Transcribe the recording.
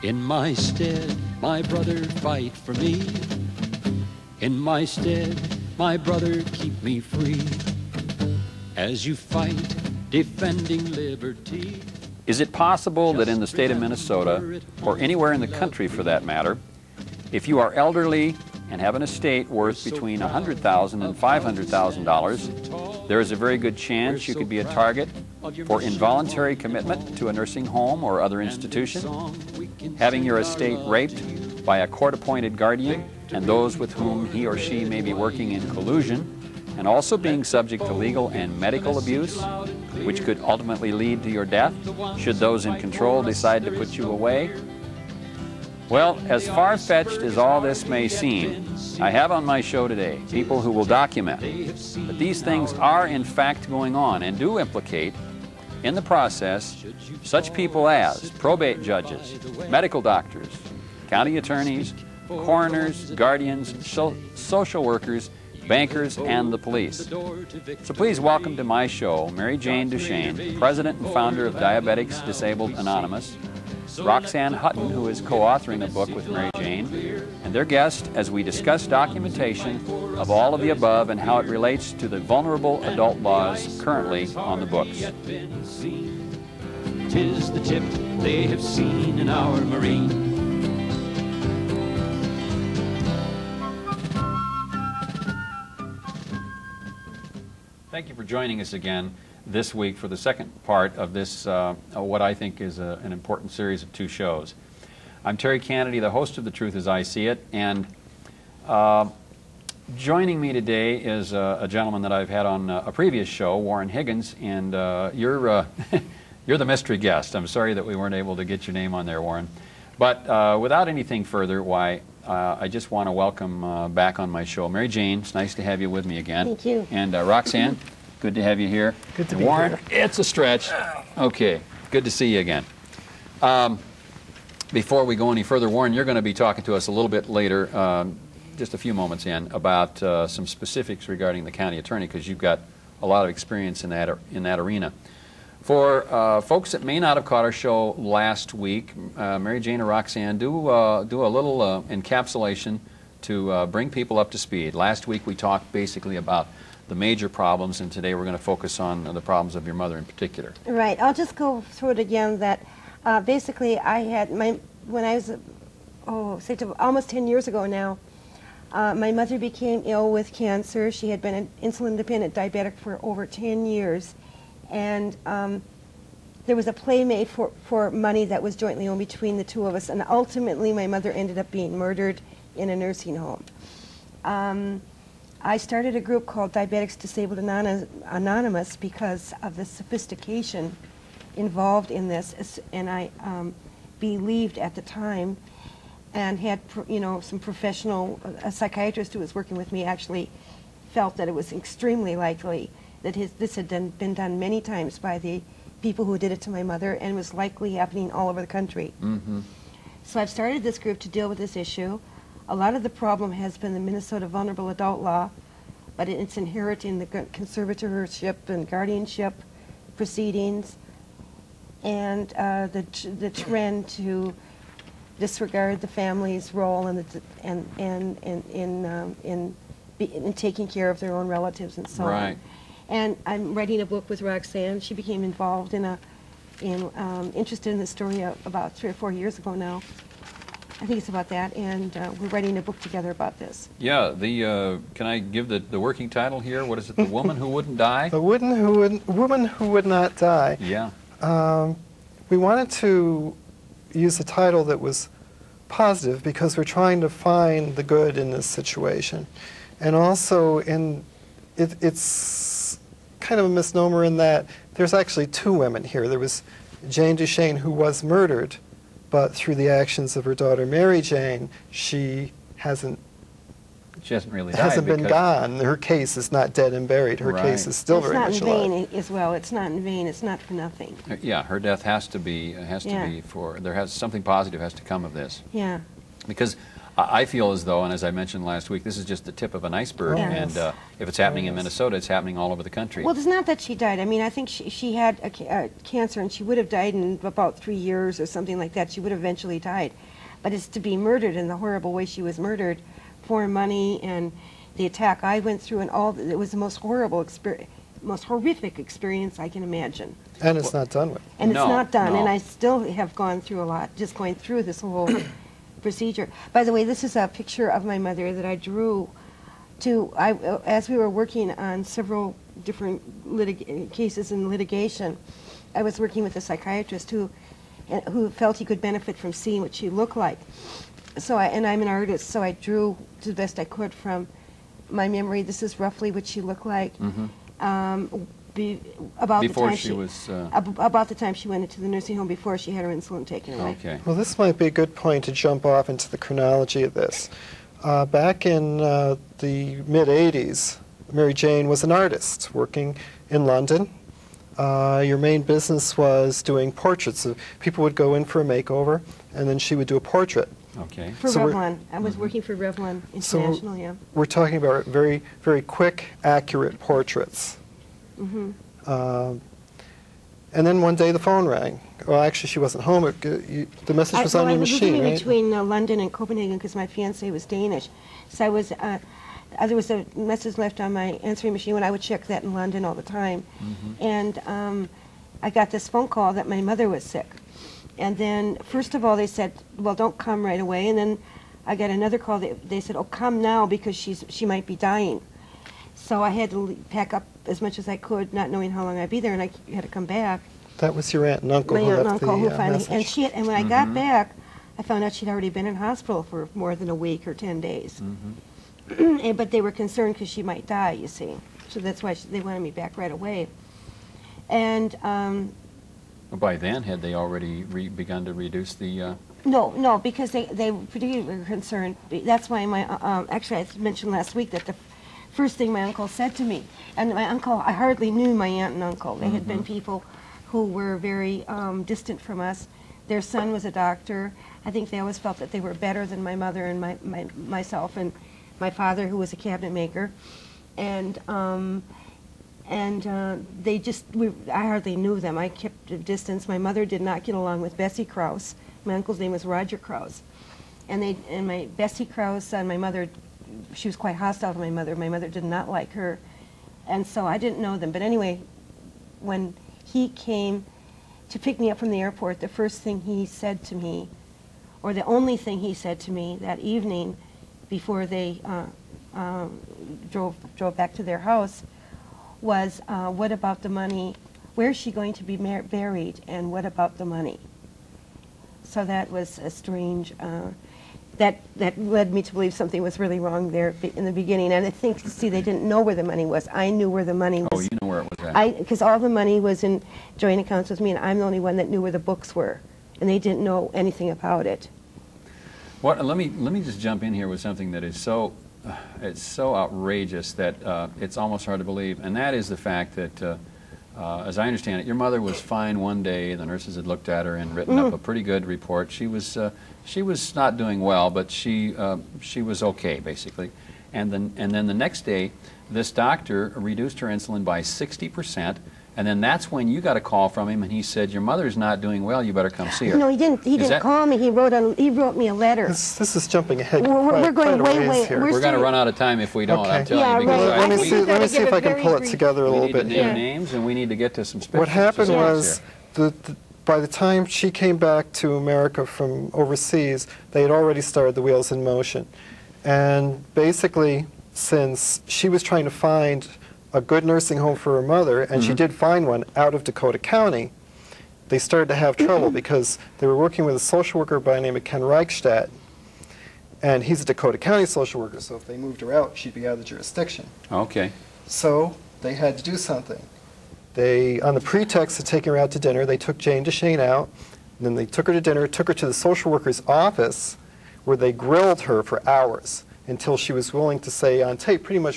In my stead, my brother fight for me. In my stead, my brother keep me free. As you fight, defending liberty. Is it possible that in the state of Minnesota, or anywhere in the country for that matter, if you are elderly and have an estate worth between $100,000 and $500,000, there is a very good chance you could be a target for involuntary commitment to a nursing home or other institution, having your estate raped by a court-appointed guardian and those with whom he or she may be working in collusion, and also being subject to legal and medical abuse, which could ultimately lead to your death, should those in control decide to put you away? Well, as far-fetched as all this may seem, I have on my show today people who will document that these things are in fact going on and do implicate, in the process, such people as probate judges, medical doctors, county attorneys, coroners, guardians, social workers, bankers, and the police. So please welcome to my show Mary Jane Duchesne, President and founder of Diabetics Disabled Anonymous, Roxanne Hutton, who is co-authoring a book with Mary Jane, and their guest as we discuss documentation of all of the above and how it relates to the vulnerable adult laws currently on the books. 'Tis the tip they have seen in our Marine. Thank you for joining us again this week for the second part of this, what I think is an important series of two shows. I'm Terry Kennedy, the host of The Truth As I See It, and joining me today is a gentleman that I've had on a previous show, Warren Higgins, and you're the mystery guest. I'm sorry that we weren't able to get your name on there, Warren. But without anything further, I just want to welcome back on my show Mary Jane. It's nice to have you with me again. Thank you. And Roxanne, good to have you here. Good to be Warren, here. it's a stretch. Okay, good to see you again. Before we go any further, Warren, you're going to be talking to us a little bit later, just a few moments in, about some specifics regarding the county attorney, because you've got a lot of experience in that arena. For folks that may not have caught our show last week, Mary Jane or Roxanne, do a little encapsulation to bring people up to speed. Last week we talked basically about the major problems, and today we're going to focus on the problems of your mother in particular. Right. I'll just go through it again. That basically I had when I was almost 10 years ago now. My mother became ill with cancer. She had been an insulin-dependent diabetic for over 10 years. And there was a playmate for money that was jointly owned between the two of us, and ultimately my mother ended up being murdered in a nursing home. I started a group called Diabetics Disabled Anonymous because of the sophistication involved in this, and I believed at the time, and had some professional, a psychiatrist who was working with me actually felt that it was extremely likely that this had been done many times by the people who did it to my mother, and was likely happening all over the country. Mm-hmm. So I've started this group to deal with this issue. A lot of the problem has been the Minnesota Vulnerable Adult Law, but it's inheriting the conservatorship and guardianship proceedings, and the trend to disregard the family's role in taking care of their own relatives and so on. And I'm writing a book with Roxanne. She became involved interested in this story about 3 or 4 years ago now. I think it's about that, and we're writing a book together about this. Yeah, can I give the working title here? What is it? The Woman Who Wouldn't Die? The woman who would not die. Yeah. We wanted to use a title that was positive because we're trying to find the good in this situation. And also, it's kind of a misnomer in that there's actually 2 women here. There was Jane Duchesne, who was murdered, but through the actions of her daughter Mary Jane, she hasn't really died. Been gone. Her case is not dead and buried. Her case is still very much alive. It's not in vain as well. It's not in vain. It's not for nothing. Yeah, her death has to be for something positive has to come of this. Yeah. Because I feel as though, and as I mentioned last week, this is just the tip of an iceberg, Yes. and if it's happening in Minnesota, it's happening all over the country. Well, it's not that she died. I mean, I think she had cancer, and she would have died in about 3 years or something like that. She would have eventually died. But it's to be murdered in the horrible way she was murdered for money, and the attack I went through, and all, it was the most horrible experience, most horrific experience I can imagine. And it's not done with. And No, it's not done, no. and I still have gone through a lot, just going through this whole procedure. By the way, this is a picture of my mother that I drew as we were working on several different cases in litigation. I was working with a psychiatrist who felt he could benefit from seeing what she looked like. So and I'm an artist, so I drew to the best I could from my memory. This is roughly what she looked like. About Before the time she was, about the time she went into the nursing home, before she had her insulin taken away. Okay. Well, this might be a good point to jump off into the chronology of this. Back in the mid-'80s, Mary Jane was an artist working in London. Your main business was doing portraits. So people would go in for a makeover, and then she would do a portrait. Okay. For So we're- Revlon. I was working for Revlon International, yeah. We're talking about very, very quick, accurate portraits. And then one day the phone rang. Well, actually, she wasn't home. The message was on your I was machine, living right? between London and Copenhagen because my fiancé was Danish. So I was, there was a message left on my answering machine when I would check that in London all the time. And I got this phone call that my mother was sick. And then, first of all, they said, well, don't come right away. And then I got another call. They said, oh, come now because she might be dying. So I had to pack up as much as I could, not knowing how long I'd be there, and I had to come back. That was your aunt and uncle My who aunt and left the uncle who finally, message. and when I got back, I found out she'd already been in hospital for more than a week or 10 days. But they were concerned because she might die, you see. So that's why they wanted me back right away. And By then, had they already begun to reduce the... no, because they particularly were concerned. That's why actually I mentioned last week that the first thing my uncle said to me, and my uncle, I hardly knew my aunt and uncle. They had been people who were very distant from us. Their son was a doctor. I think they always felt that they were better than my mother and myself and my father, who was a cabinet maker. And they just, I hardly knew them. I kept a distance. My mother did not get along with Bessie Krause. My uncle's name was Roger Krause. And my Bessie Krause and my mother, she was quite hostile to my mother. My mother did not like her. And so I didn't know them. But anyway, when he came to pick me up from the airport, the first thing he said to me, or the only thing he said to me that evening before they drove back to their house was, what about the money? Where's she going to be buried, and what about the money? So that was a strange, that led me to believe something was really wrong there in the beginning. And I think, see, they didn't know where the money was. I knew where the money was. Oh, you know where it was at. Because all the money was in joint accounts with me, and I'm the only one that knew where the books were. And they didn't know anything about it. What, let me just jump in here with something that is so, it's so outrageous that it's almost hard to believe, and that is the fact that, as I understand it, your mother was fine one day. The nurses had looked at her and written up a pretty good report. She was not doing well, but she was okay basically. And then the next day, this doctor reduced her insulin by 60%. And then that's when you got a call from him, and he said, "Your mother's not doing well. You better come see her." No, he didn't. He didn't call me. He wrote me a letter. This is jumping ahead We're going quite a way, ways here. We're We're going to still- run out of time if we don't. Okay. I'm telling Yeah, you, because right. Let me I think see, we've let me gotta see give if a I can very pull it brief- together a we little need to bit name here. names, and we need to get to some What happened specifics was, here. by the time she came back to America from overseas, they had already started the wheels in motion. And basically, since she was trying to find a good nursing home for her mother, and she did find one out of Dakota County, they started to have trouble because they were working with a social worker by the name of Ken Reichstadt, and he's a Dakota County social worker, so if they moved her out, she'd be out of the jurisdiction. Okay. So they had to do something. They, on the pretext of taking her out to dinner, they took Jane DeShane out, and then they took her to dinner, took her to the social worker's office, where they grilled her for hours until she was willing to say on tape pretty much